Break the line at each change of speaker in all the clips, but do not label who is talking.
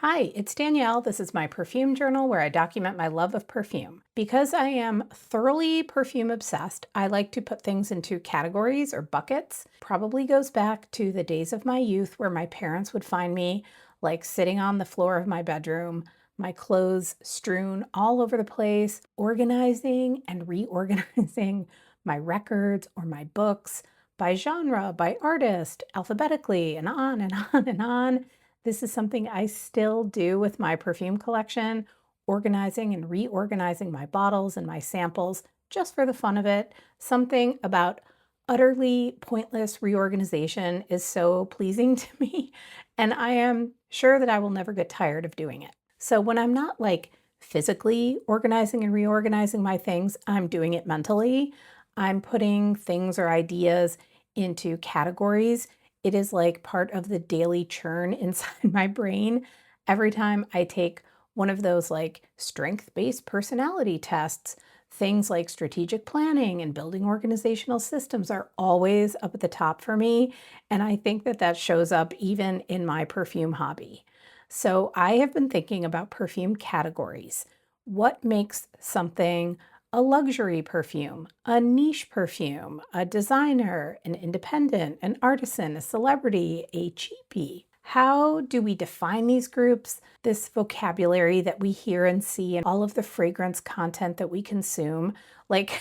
Hi, it's Danielle. This is my perfume journal where I document my love of perfume. Because I am thoroughly perfume obsessed, I like to put things into categories or buckets. Probably goes back to the days of my youth where my parents would find me like sitting on the floor of my bedroom, my clothes strewn all over the place, organizing and reorganizing my records or my books by genre, by artist, alphabetically, and on and on and on. This is something I still do with my perfume collection, organizing and reorganizing my bottles and my samples just for the fun of it. Something about utterly pointless reorganization is so pleasing to me, and I am sure that I will never get tired of doing it. So when I'm not like physically organizing and reorganizing my things, I'm doing it mentally. I'm putting things or ideas into categories. It is like part of the daily churn inside my brain. Every time I take one of those like strength-based personality tests, things like strategic planning and building organizational systems are always up at the top for me. And I think that that shows up even in my perfume hobby. So I have been thinking about perfume categories. What makes something a luxury perfume, a niche perfume, a designer, an independent, an artisan, a celebrity, a cheapie? How do we define these groups? This vocabulary that we hear and see in all of the fragrance content that we consume. Like,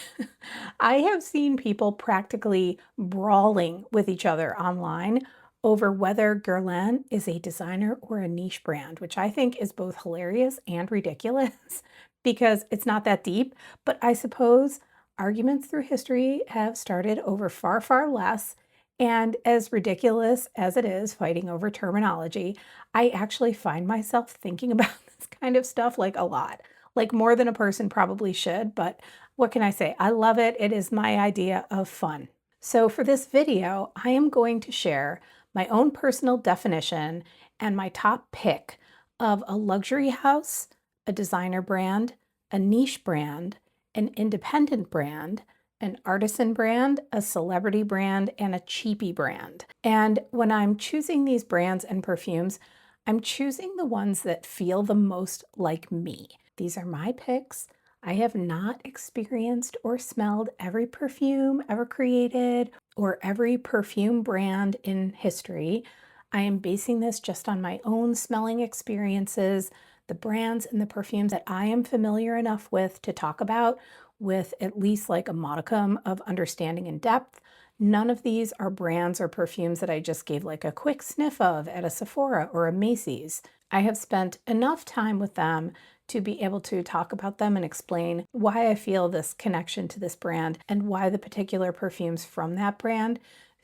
I have seen people practically brawling with each other online over whether Guerlain is a designer or a niche brand, which I think is both hilarious and ridiculous because it's not that deep. But I suppose arguments through history have started over far, far less. And as ridiculous as it is fighting over terminology, I actually find myself thinking about this kind of stuff like a lot, like more than a person probably should. But what can I say? I love it. It is my idea of fun. So for this video, I am going to share my own personal definition and my top pick of a luxury house, a designer brand, a niche brand, an independent brand, an artisan brand, a celebrity brand, and a cheapie brand. And when I'm choosing these brands and perfumes, I'm choosing the ones that feel the most like me. These are my picks. I have not experienced or smelled every perfume ever created or every perfume brand in history. I am basing this just on my own smelling experiences, the brands and the perfumes that I am familiar enough with to talk about with at least like a modicum of understanding and depth. None of these are brands or perfumes that I just gave like a quick sniff of at a Sephora or a Macy's. I have spent enough time with them to be able to talk about them and explain why I feel this connection to this brand and why the particular perfumes from that brand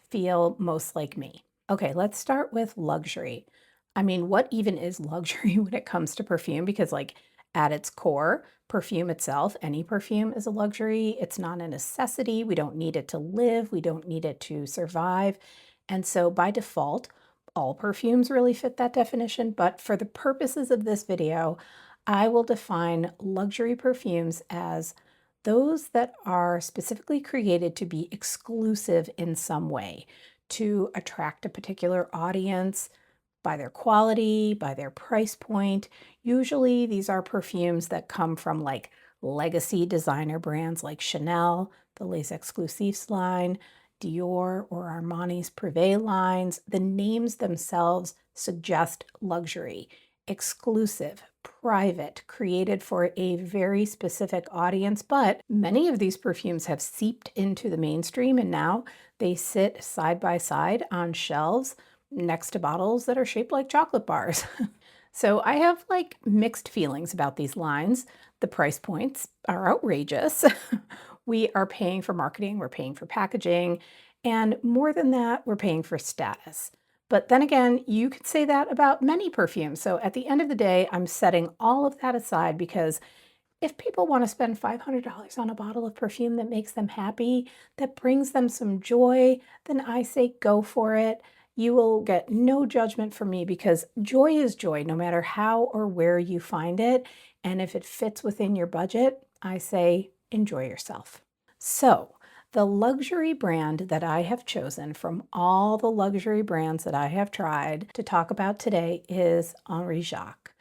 feel most like me. Okay, let's start with luxury. I mean, what even is luxury when it comes to perfume? Because like at its core, perfume itself, any perfume is a luxury. It's not a necessity. We don't need it to live. We don't need it to survive. And so by default, all perfumes really fit that definition. But for the purposes of this video, I will define luxury perfumes as those that are specifically created to be exclusive in some way, to attract a particular audience by their quality, by their price point. Usually these are perfumes that come from like legacy designer brands like Chanel, the Les Exclusifs line, Dior or Armani's Privé lines. The names themselves suggest luxury, exclusive, private, created for a very specific audience. But many of these perfumes have seeped into the mainstream and now they sit side by side on shelves next to bottles that are shaped like chocolate bars. So I have like mixed feelings about these lines. The price points are outrageous. We are paying for marketing, we're paying for packaging, and more than that, we're paying for status. But then again, you could say that about many perfumes. So at the end of the day, I'm setting all of that aside because if people want to spend $500 on a bottle of perfume that makes them happy, that brings them some joy, then I say go for it. You will get no judgment from me because joy is joy no matter how or where you find it. And if it fits within your budget, I say enjoy yourself. So The luxury brand that I have chosen from all the luxury brands that I have tried to talk about today is Henri Jacques.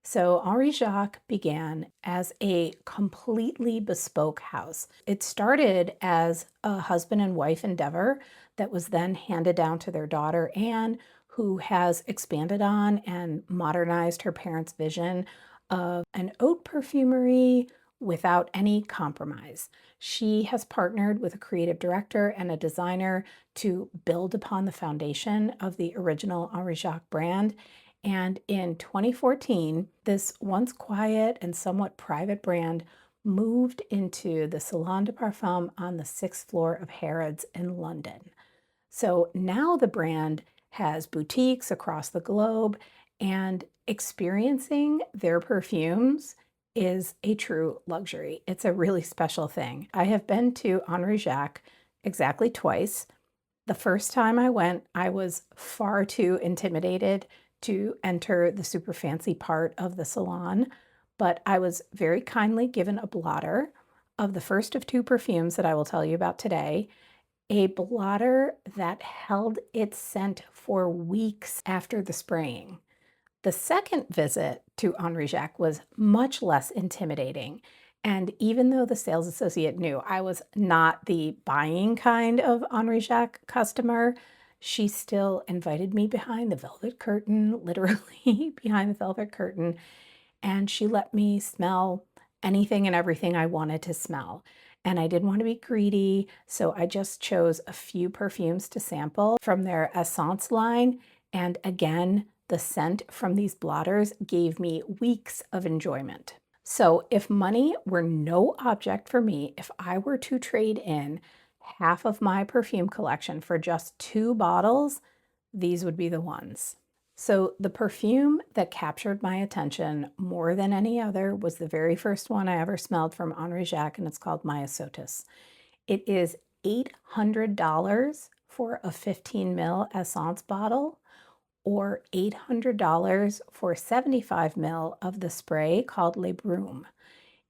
So Henri Jacques began as a completely bespoke house. It started as a husband and wife endeavor that was then handed down to their daughter Anne, who has expanded on and modernized her parents' vision of an haute perfumery without any compromise. She has partnered with a creative director and a designer to build upon the foundation of the original Henri Jacques brand. And in 2014, this once quiet and somewhat private brand moved into the Salon de Parfum on the 6th floor of Harrods in London. So now the brand has boutiques across the globe, and experiencing their perfumes is a true luxury. It's a really special thing. I have been to Henri Jacques exactly twice. The first time I went, I was far too intimidated to enter the super fancy part of the salon, but I was very kindly given a blotter of the first of two perfumes that I will tell you about today, a blotter that held its scent for weeks after the spraying. The second visit to Henri Jacques was much less intimidating. And even though the sales associate knew I was not the buying kind of Henri Jacques customer, she still invited me behind the velvet curtain, literally behind the velvet curtain, and she let me smell anything and everything I wanted to smell. And I didn't want to be greedy, so I just chose a few perfumes to sample from their Essence line. And again, the scent from these blotters gave me weeks of enjoyment. So if money were no object for me, if I were to trade in half of my perfume collection for just 2 bottles, these would be the ones. So the perfume that captured my attention more than any other was the very first one I ever smelled from Henri Jacques, and it's called Myosotis. It is $800 for a 15 ml Essence bottle, or $800 for 75 ml of the spray called Le Brume.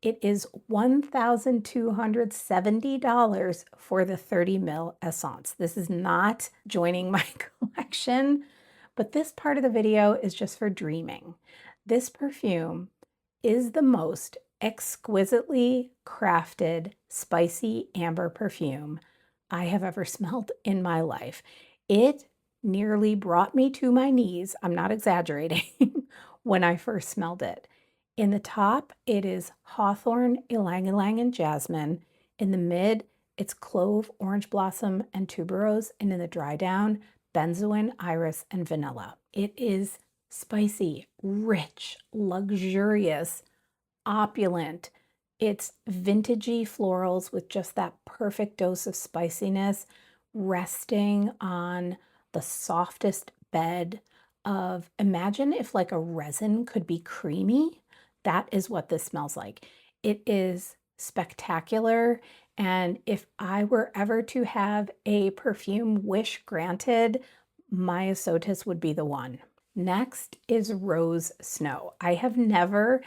It is $1,270 for the 30 ml Essence. This is not joining my collection, but this part of the video is just for dreaming. This perfume is the most exquisitely crafted spicy amber perfume I have ever smelled in my life. It nearly brought me to my knees, I'm not exaggerating, when I first smelled it. In the top, it is hawthorn, ylang ylang, and jasmine. In the mid, it's clove, orange blossom, and tuberose. And in the dry down, benzoin, iris, and vanilla. It is spicy, rich, luxurious, opulent. It's vintagey florals with just that perfect dose of spiciness, resting on the softest bed of, imagine if like a resin could be creamy. That is what this smells like. It is spectacular. And if I were ever to have a perfume wish granted, Myosotis would be the one. Next is Rose Snow. I have never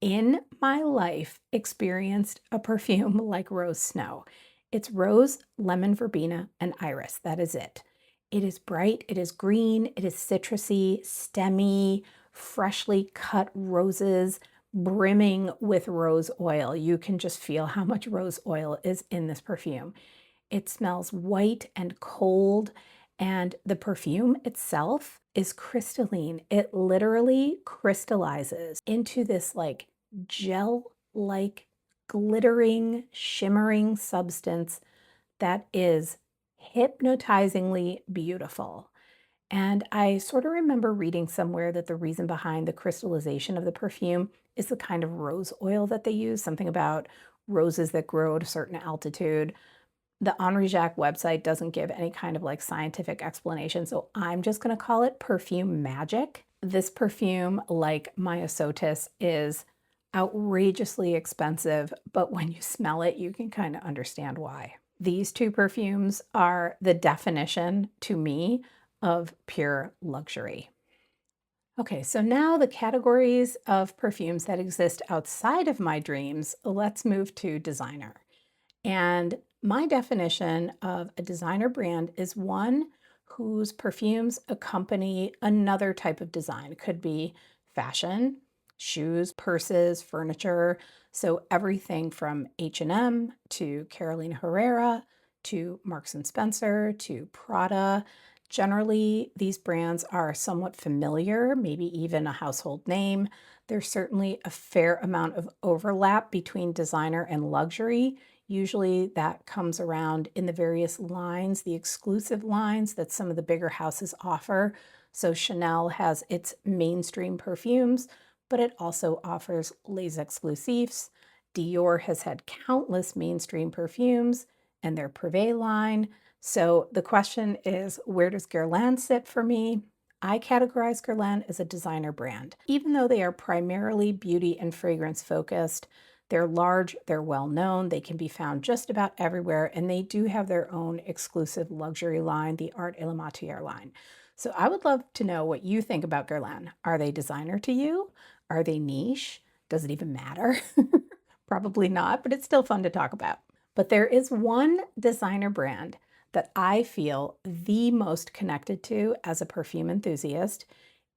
in my life experienced a perfume like Rose Snow. It's rose, lemon verbena, and iris. That is it. It is bright, it is green, it is citrusy, stemmy, freshly cut roses, brimming with rose oil. You can just feel how much rose oil is in this perfume. It smells white and cold, and the perfume itself is crystalline. It literally crystallizes into this like gel-like glittering, shimmering substance that is hypnotizingly beautiful. And I sort of remember reading somewhere that the reason behind the crystallization of the perfume is the kind of rose oil that they use, something about roses that grow at a certain altitude. The Henri Jacques website doesn't give any kind of like scientific explanation, so I'm just going to call it perfume magic. This perfume, like Myosotis, is outrageously expensive, but when you smell it, you can kind of understand why. These two perfumes are the definition to me of pure luxury. Okay, so now the categories of perfumes that exist outside of my dreams, let's move to designer. And My definition of a designer brand is one whose perfumes accompany another type of design. It could be fashion, shoes, purses, furniture. So everything from H&M to Carolina Herrera to Marks and Spencer to Prada. Generally, these brands are somewhat familiar, maybe even a household name. There's certainly a fair amount of overlap between designer and luxury. Usually that comes around in the various lines, the exclusive lines that some of the bigger houses offer. So Chanel has its mainstream perfumes, but it also offers les exclusifs. Dior has had countless mainstream perfumes and their Privé line. So the question is, where does Guerlain sit for me? I categorize Guerlain as a designer brand. Even though they are primarily beauty and fragrance focused, they're large, they're well known, they can be found just about everywhere, and they do have their own exclusive luxury line, the Art et la Matière line. So I would love to know what you think about Guerlain. Are they designer to you? Are they niche? Does it even matter? Probably not, but it's still fun to talk about. But there is one designer brand that I feel the most connected to as a perfume enthusiast.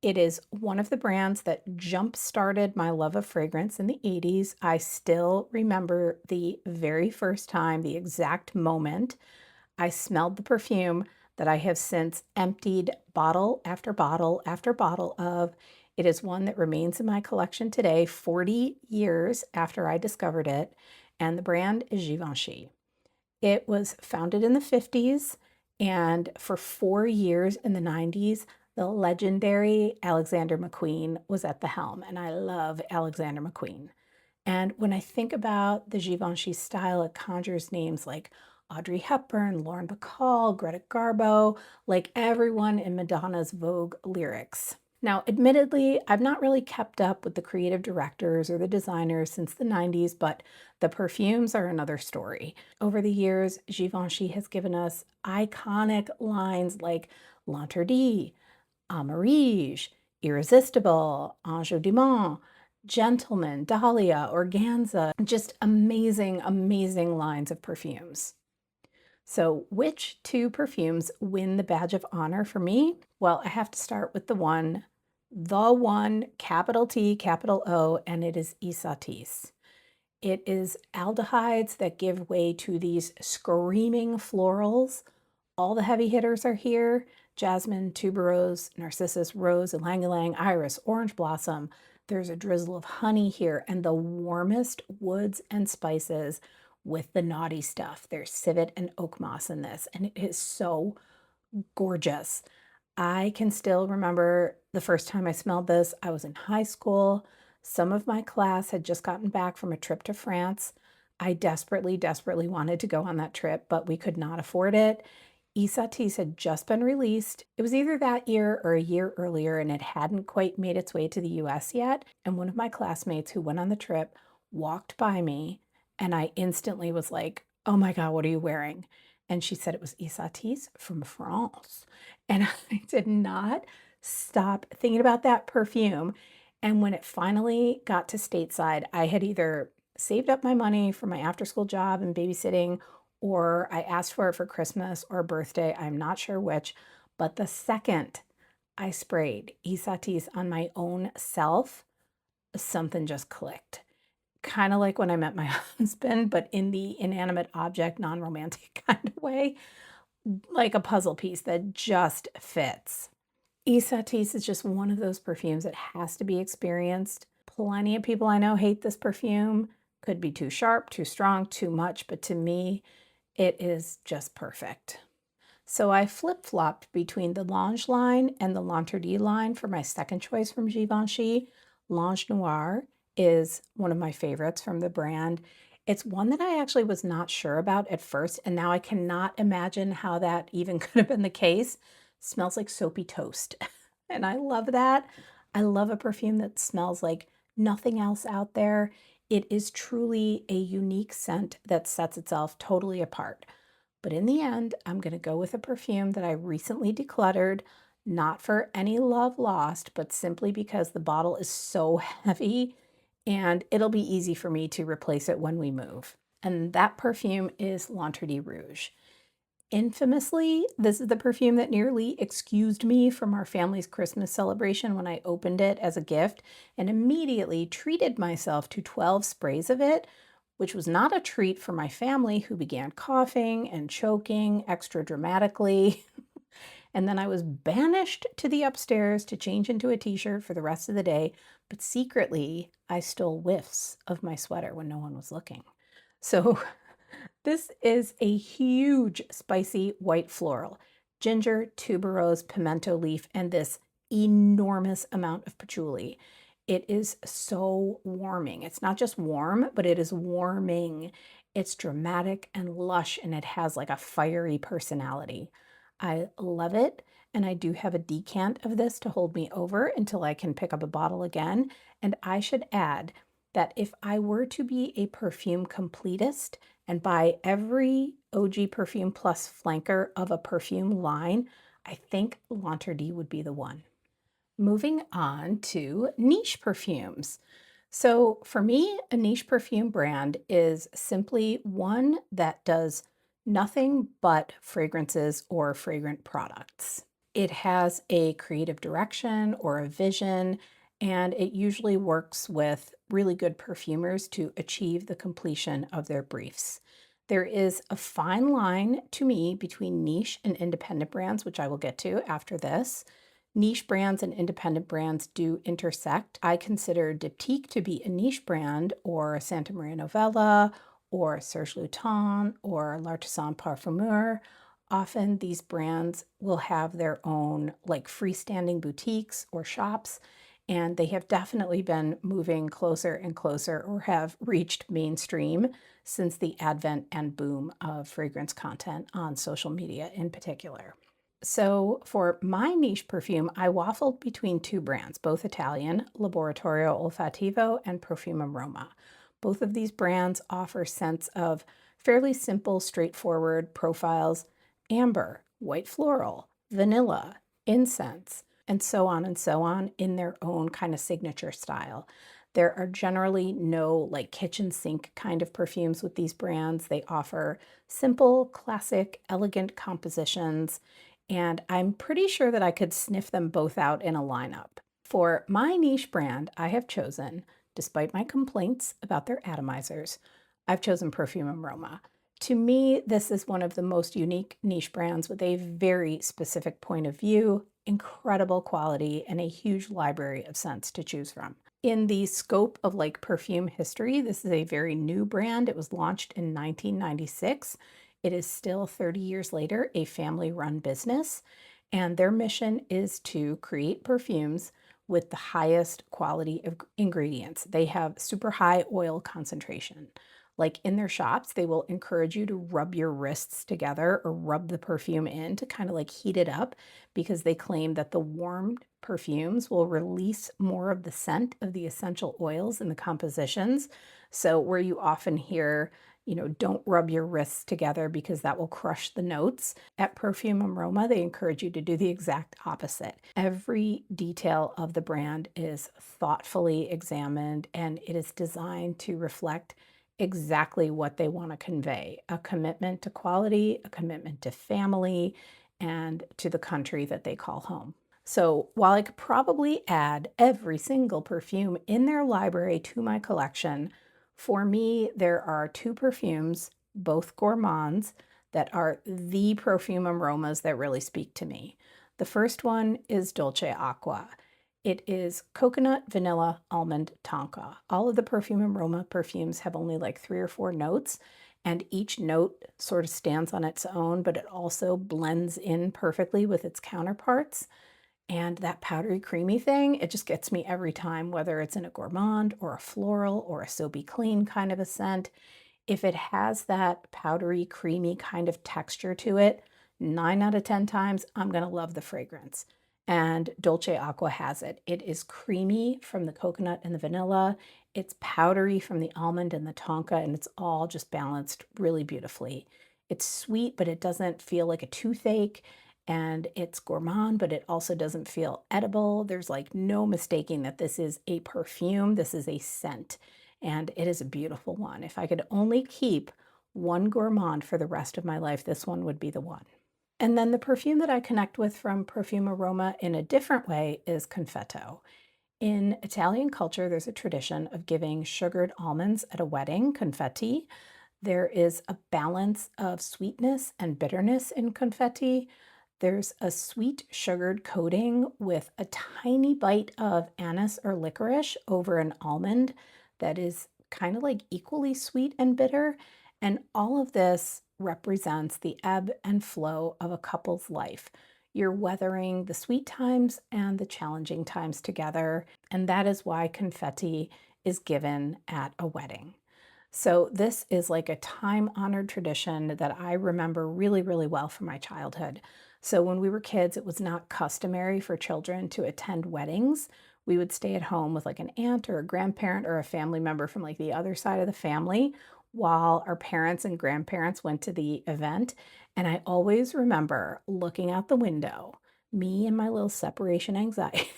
It is one of the brands that jump-started my love of fragrance in the 80s. I still remember the very first time, the exact moment I smelled the perfume that I have since emptied bottle after bottle after bottle of. It is one that remains in my collection today, 40 years after I discovered it, and the brand is Givenchy. It was founded in the 50s, and for 4 years in the 90s, the legendary Alexander McQueen was at the helm, and I love Alexander McQueen. And when I think about the Givenchy style, it conjures names like Audrey Hepburn, Lauren Bacall, Greta Garbo, like everyone in Madonna's Vogue lyrics. Now, admittedly, I've not really kept up with the creative directors or the designers since the 90s, but the perfumes are another story. Over the years, Givenchy has given us iconic lines like L'Interdit, Amarige, Irresistible, Ange du Mont, Gentleman, Dahlia, Organza, just amazing, amazing lines of perfumes. So which two perfumes win the badge of honor for me? Well, I have to start with the one, capital T, capital O, and it is Ysatis. It is aldehydes that give way to these screaming florals. All the heavy hitters are here: jasmine, tuberose, narcissus, rose, ylang-ylang, iris, orange blossom. There's a drizzle of honey here, and the warmest woods and spices with the naughty stuff. There's civet and oak moss in this, and it is so gorgeous. I can still remember the first time I smelled this. I was in high school. Some of my class had just gotten back from a trip to France. I desperately, desperately wanted to go on that trip, but we could not afford it. Ysatis had just been released. It was either that year or a year earlier, and it hadn't quite made its way to the US yet. And one of my classmates who went on the trip walked by me, and I instantly was like, "Oh my God, what are you wearing?" And she said it was Ysatis from France. And I did not stop thinking about that perfume. And when it finally got to stateside, I had either saved up my money for my after school job and babysitting, or I asked for it for Christmas or birthday. I'm not sure which. But the second I sprayed Ysatis on my own self, something just clicked. Kind of like when I met my husband, but in the inanimate object, non-romantic kind of way, like a puzzle piece that just fits. Ysatis is just one of those perfumes that has to be experienced. Plenty of people I know hate this perfume. Could be too sharp, too strong, too much, but to me, it is just perfect. So I flip-flopped between the Lange line and the L'Interdit line for my second choice from Givenchy. Lange Noir is one of my favorites from the brand. It's one that I actually was not sure about at first, and now I cannot imagine how that even could have been the case. Smells like soapy toast, and I love that. I love a perfume that smells like nothing else out there. It is truly a unique scent that sets itself totally apart. But in the end, I'm going to go with a perfume that I recently decluttered, not for any love lost, but simply because the bottle is so heavy and it'll be easy for me to replace it when we move. and that perfume is L'Entrée Rouge. Infamously, this is the perfume that nearly excused me from our family's Christmas celebration when I opened it as a gift and immediately treated myself to 12 sprays of it, which was not a treat for my family, who began coughing and choking extra dramatically. And then I was banished to the upstairs to change into a t-shirt for the rest of the day, but secretly I stole whiffs of my sweater when no one was looking. So this is a huge spicy white floral, ginger, tuberose, pimento leaf, and this enormous amount of patchouli. It is so warming. It's not just warm, but it is warming. It's dramatic and lush, and it has like a fiery personality. I love it, and I do have a decant of this to hold me over until I can pick up a bottle again. And I should add that if I were to be a perfume completist and buy every OG Perfume Plus flanker of a perfume line, I think L'Entrée would be the one. Moving on to niche perfumes. So for me, a niche perfume brand is simply one that does nothing but fragrances or fragrant products. It has a creative direction or a vision, and it usually works with really good perfumers to achieve the completion of their briefs. There is a fine line to me between niche and independent brands, which I will get to after this. Niche brands and independent brands do intersect. I consider Diptyque to be a niche brand, or Santa Maria Novella, or Serge Lutens, or L'Artisan Parfumeur. Often these brands will have their own like freestanding boutiques or shops, and they have definitely been moving closer and closer, or have reached mainstream since the advent and boom of fragrance content on social media in particular. So for my niche perfume, I waffled between two brands, both Italian, Laboratorio Olfattivo and Profumum Roma. Both of these brands offer scents of fairly simple, straightforward profiles: amber, white floral, vanilla, incense, and so on in their own kind of signature style. There are generally no like kitchen sink kind of perfumes with these brands. They offer simple, classic, elegant compositions, and I'm pretty sure that I could sniff them both out in a lineup. For my niche brand, I have chosen, despite my complaints about their atomizers, I've chosen Perfumum Roma. To me, this is one of the most unique niche brands with a very specific point of view, incredible quality, and a huge library of scents to choose from. In the scope of like perfume history, this is a very new brand. It was launched in 1996. It is still 30 years later a family-run business, and their mission is to create perfumes with the highest quality of ingredients. They have super high oil concentration. Like in their shops, they will encourage you to rub your wrists together or rub the perfume in to kind of like heat it up, because they claim that the warmed perfumes will release more of the scent of the essential oils in the compositions. So where you often hear, don't rub your wrists together because that will crush the notes, at Perfumum Roma, they encourage you to do the exact opposite. Every detail of the brand is thoughtfully examined, and it is designed to reflect exactly what they want to convey: a commitment to quality, a commitment to family, and to the country that they call home. So while I could probably add every single perfume in their library to my collection, for me, there are two perfumes, both gourmands, that are the Perfumum Romas that really speak to me. The first one is Dolce Acqua. It is coconut, vanilla, almond, tonka. All of the Perfumum Roma perfumes have only like 3 or 4 notes, and each note sort of stands on its own, but it also blends in perfectly with its counterparts. And that powdery creamy thing, it just gets me every time, whether it's in a gourmand or a floral or a soapy clean kind of a scent. If it has that powdery creamy kind of texture to it, 9 out of 10 times, I'm gonna love the fragrance. And Dolce Acqua has it. It is creamy from the coconut and the vanilla. It's powdery from the almond and the tonka, and it's all just balanced really beautifully. It's sweet, but it doesn't feel like a toothache. And it's gourmand, but it also doesn't feel edible. There's like no mistaking that this is a perfume. This is a scent. and it is a beautiful one. If I could only keep one gourmand for the rest of my life, this one would be the one. And then the perfume that I connect with from Perfume Aroma in a different way is Confetto. In Italian culture, there's a tradition of giving sugared almonds at a wedding, confetti. There is a balance of sweetness and bitterness in confetti. There's a sweet sugared coating with a tiny bite of anise or licorice over an almond that is kind of like equally sweet and bitter. And all of this represents the ebb and flow of a couple's life. You're weathering the sweet times and the challenging times together, and that is why confetti is given at a wedding. So this is like a time-honored tradition that I remember really, really well from my childhood. So when we were kids, it was not customary for children to attend weddings. We would stay at home with like an aunt or a grandparent or a family member from like the other side of the family while our parents and grandparents went to the event. And I always remember looking out the window, me and my little separation anxiety,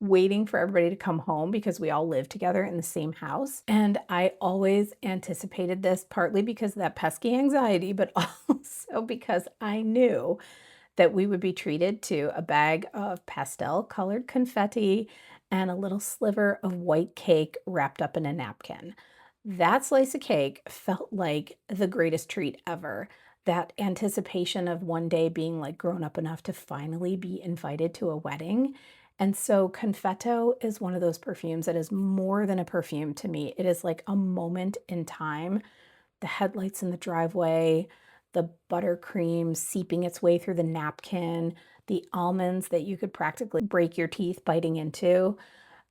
waiting for everybody to come home because we all lived together in the same house. And I always anticipated this partly because of that pesky anxiety, but also because I knew that we would be treated to a bag of pastel colored confetti and a little sliver of white cake wrapped up in a napkin. That slice of cake felt like the greatest treat ever. That anticipation of one day being like grown up enough to finally be invited to a wedding. And so Confetto is one of those perfumes that is more than a perfume to me. It is like a moment in time. The headlights in the driveway, the buttercream seeping its way through the napkin, the almonds that you could practically break your teeth biting into.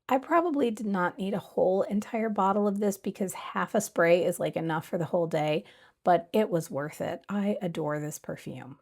I probably did not need a whole entire bottle of this because half a spray is like enough for the whole day, but it was worth it. I adore this perfume.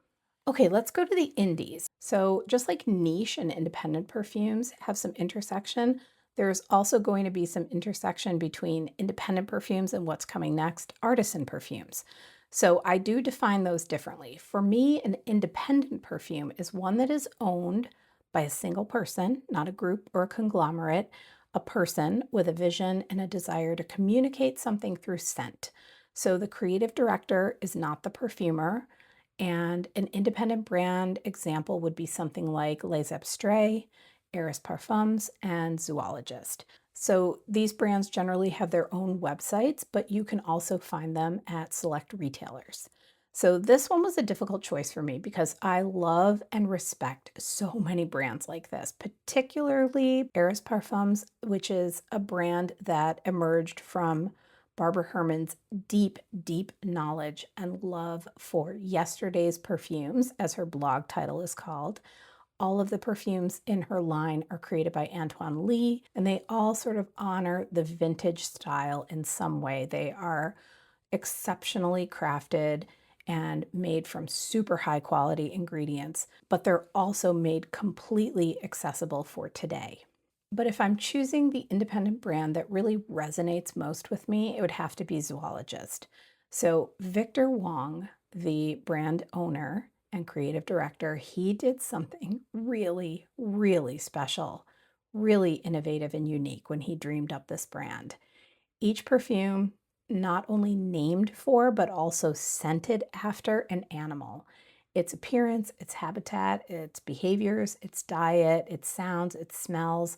Okay, let's go to the indies. So just like niche and independent perfumes have some intersection, there's also going to be some intersection between independent perfumes and what's coming next, artisan perfumes. So I do define those differently. For me, an independent perfume is one that is owned by a single person, not a group or a conglomerate, a person with a vision and a desire to communicate something through scent. So the creative director is not the perfumer. And an independent brand example would be something like Les Abstraits, Eris Parfums, and Zoologist. So these brands generally have their own websites, but you can also find them at select retailers. So this one was a difficult choice for me because I love and respect so many brands like this, particularly Eris Parfums, which is a brand that emerged from Barbara Herrmann's deep, deep knowledge and love for yesterday's perfumes, as her blog title is called. All of the perfumes in her line are created by Antoine Lee, and they all sort of honor the vintage style in some way. They are exceptionally crafted and made from super high quality ingredients, but they're also made completely accessible for today. But if I'm choosing the independent brand that really resonates most with me, it would have to be Zoologist. So Victor Wong, the brand owner and creative director, he did something really, really special, really innovative and unique when he dreamed up this brand. Each perfume not only named for, but also scented after an animal. Its appearance, its habitat, its behaviors, its diet, its sounds, its smells,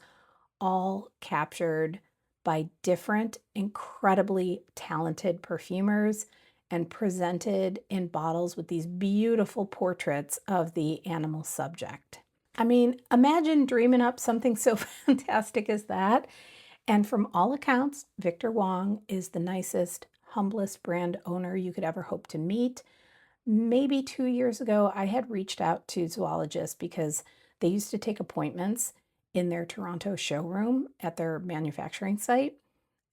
all captured by different, incredibly talented perfumers and presented in bottles with these beautiful portraits of the animal subject. I mean, imagine dreaming up something so fantastic as that. And from all accounts, Victor Wong is the nicest, humblest brand owner you could ever hope to meet. Maybe 2 years ago, I had reached out to Zoologist because they used to take appointments in their Toronto showroom at their manufacturing site.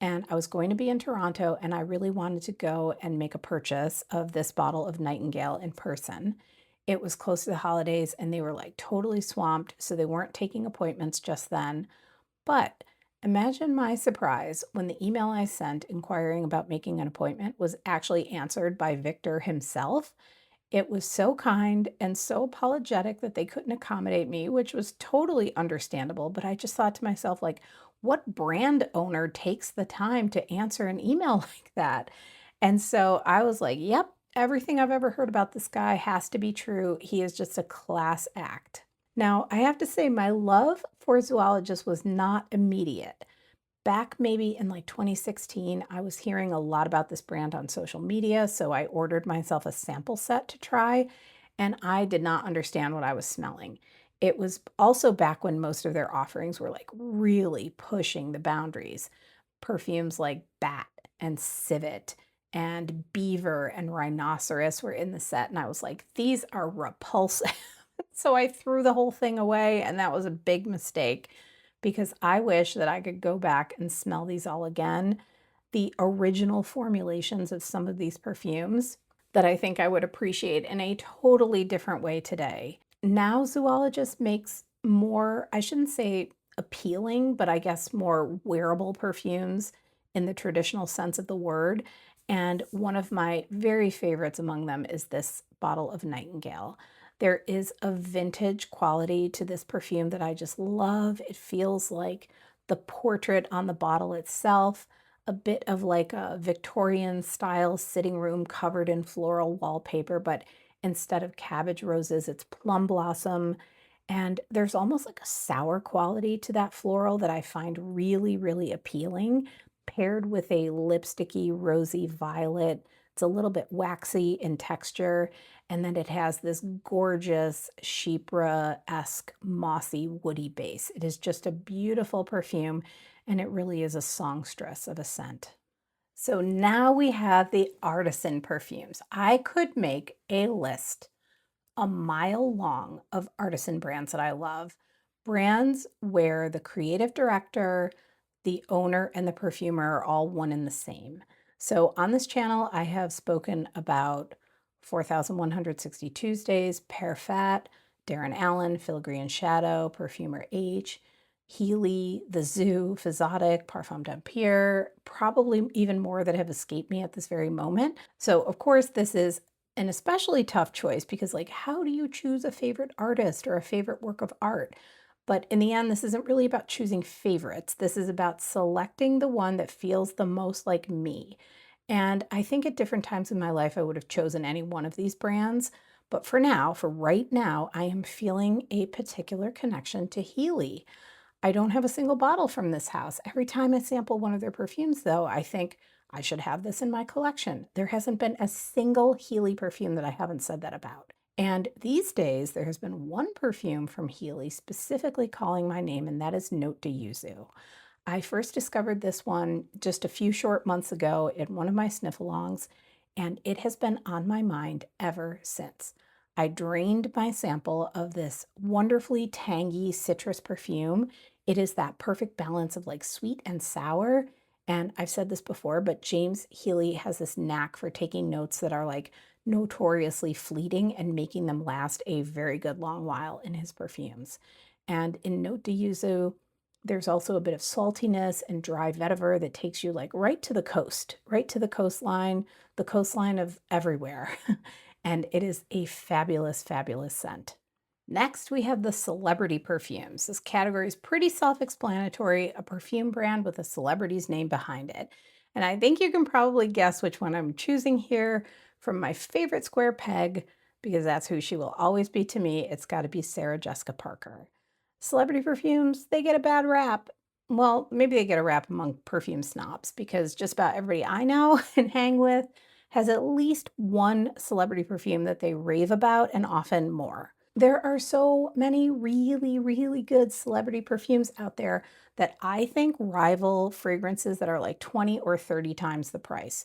And I was going to be in Toronto and I really wanted to go and make a purchase of this bottle of Nightingale in person. It was close to the holidays and they were like totally swamped, so they weren't taking appointments just then. But imagine my surprise when the email I sent inquiring about making an appointment was actually answered by Victor himself. It was so kind and so apologetic that they couldn't accommodate me, which was totally understandable. But I just thought to myself, like, what brand owner takes the time to answer an email like that? And so I was like, yep, everything I've ever heard about this guy has to be true. He is just a class act. Now, I have to say, my love for Zoologist was not immediate. Back maybe in like 2016, I was hearing a lot about this brand on social media, so I ordered myself a sample set to try, and I did not understand what I was smelling. It was also back when most of their offerings were like really pushing the boundaries. Perfumes like Bat and Civet and Beaver and Rhinoceros were in the set, and I was like, these are repulsive. So I threw the whole thing away, and that was a big mistake because I wish that I could go back and smell these all again. The original formulations of some of these perfumes that I think I would appreciate in a totally different way today. Now Zoologist makes more, I shouldn't say appealing, but I guess more wearable perfumes in the traditional sense of the word. And one of my very favorites among them is this bottle of Nightingale. There is a vintage quality to this perfume that I just love. It feels like the portrait on the bottle itself, a bit of like a Victorian style sitting room covered in floral wallpaper, but instead of cabbage roses, it's plum blossom. And there's almost like a sour quality to that floral that I find really, really appealing, paired with a lipsticky rosy violet. It's a little bit waxy in texture, and then it has this gorgeous chypre-esque mossy woody base. It is just a beautiful perfume, and it really is a songstress of a scent. So now we have the Artisan perfumes. I could make a list a mile long of Artisan brands that I love. Brands where the creative director, the owner, and the perfumer are all one and the same. So on this channel, I have spoken about 4160 Tuesdays, Perfat, Darren Allen, Filigree and Shadow, Perfumer H, Heeley, The Zoo, Fizzotic, Parfum d'Empire, probably even more that have escaped me at this very moment. So of course, this is an especially tough choice because like, how do you choose a favorite artist or a favorite work of art? But in the end, this isn't really about choosing favorites. This is about selecting the one that feels the most like me. And I think at different times in my life, I would have chosen any one of these brands. But for now, for right now, I am feeling a particular connection to Heeley. I don't have a single bottle from this house. Every time I sample one of their perfumes, though, I think I should have this in my collection. There hasn't been a single Heeley perfume that I haven't said that about. And these days, there has been one perfume from Heeley specifically calling my name, and that is Note to Yuzu. I first discovered this one just a few short months ago in one of my sniff-alongs, and it has been on my mind ever since. I drained my sample of this wonderfully tangy citrus perfume. It is that perfect balance of like sweet and sour. And I've said this before, but James Heeley has this knack for taking notes that are like notoriously fleeting and making them last a very good long while in his perfumes. And in Note de Yuzu, there's also a bit of saltiness and dry vetiver that takes you like right to the coast, right to the coastline of everywhere. And it is a fabulous, fabulous scent. Next, we have the celebrity perfumes. This category is pretty self-explanatory, a perfume brand with a celebrity's name behind it. And I think you can probably guess which one I'm choosing here from my favorite square peg, because that's who she will always be to me. It's got to be Sarah Jessica Parker. Celebrity perfumes, they get a bad rap. Well, maybe they get a rap among perfume snobs because just about everybody I know and hang with has at least one celebrity perfume that they rave about, and often more. There are so many really, really good celebrity perfumes out there that I think rival fragrances that are like 20 or 30 times the price.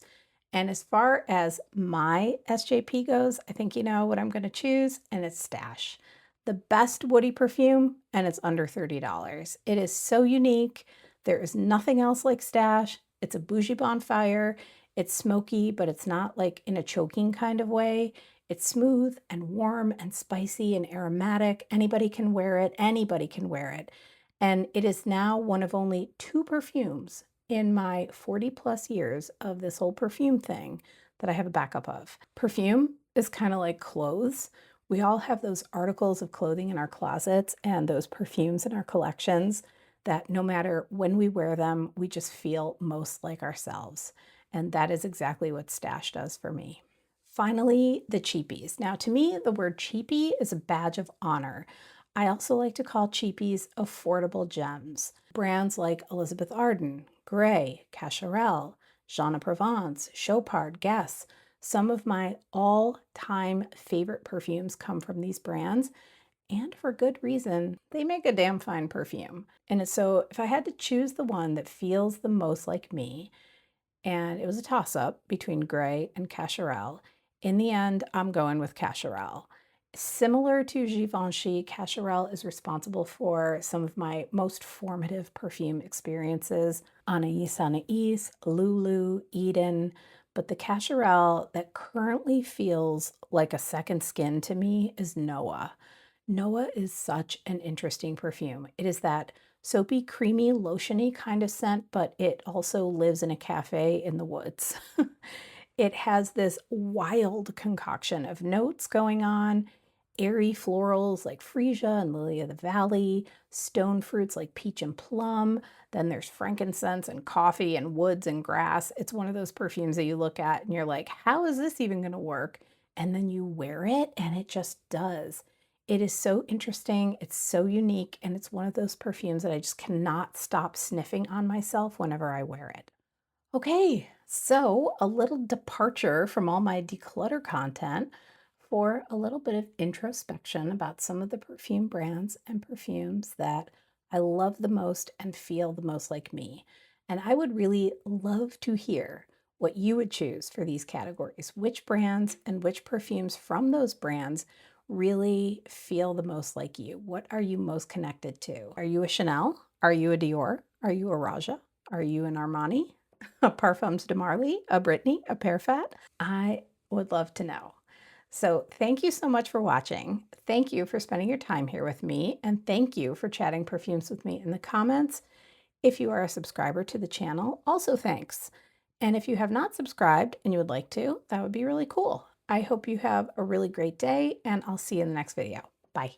And as far as my SJP goes, I think you know what I'm going to choose, and it's Stash. The best woody perfume, and it's under $30. It is so unique. There is nothing else like Stash. It's a bougie bonfire. It's smoky, but it's not like in a choking kind of way. It's smooth and warm and spicy and aromatic. Anybody can wear it. Anybody can wear it. And it is now one of only 2 perfumes in my 40 plus years of this whole perfume thing that I have a backup of. Perfume is kind of like clothes. We all have those articles of clothing in our closets and those perfumes in our collections that no matter when we wear them, we just feel most like ourselves. And that is exactly what Stash does for me. Finally, the cheapies. Now, to me, the word cheapie is a badge of honor. I also like to call cheapies affordable gems. Brands like Elizabeth Arden, Grey, Cacharel, Jean de Provence, Chopard, Guess. Some of my all-time favorite perfumes come from these brands, and for good reason. They make a damn fine perfume. And so if I had to choose the one that feels the most like me, and it was a toss-up between Grey and Cacharel, in the end, I'm going with Cacharel. Similar to Givenchy, Cacharel is responsible for some of my most formative perfume experiences. Anais, Lulu, Eden, but the Cacharel that currently feels like a second skin to me is Noah. Noah is such an interesting perfume. It is that soapy, creamy, lotiony kind of scent, but it also lives in a cafe in the woods. It has this wild concoction of notes going on, airy florals like freesia and lily of the valley, stone fruits like peach and plum. Then there's frankincense and coffee and woods and grass. It's one of those perfumes that you look at and you're like, how is this even going to work? And then you wear it and it just does. It is so interesting, it's so unique, and it's one of those perfumes that I just cannot stop sniffing on myself whenever I wear it. Okay, so a little departure from all my declutter content for a little bit of introspection about some of the perfume brands and perfumes that I love the most and feel the most like me. And I would really love to hear what you would choose for these categories. Which brands and which perfumes from those brands really feel the most like you? What are you most connected to? Are you a Chanel? Are you a Dior? Are you a Raja? Are you an Armani? A Parfums de Marly? A Brittany? A Parfat? I would love to know. So thank you so much for watching. Thank you for spending your time here with me, and thank you for chatting perfumes with me in the comments. If you are a subscriber to the channel, also thanks. And if you have not subscribed and you would like to, that would be really cool. I hope you have a really great day, and I'll see you in the next video. Bye.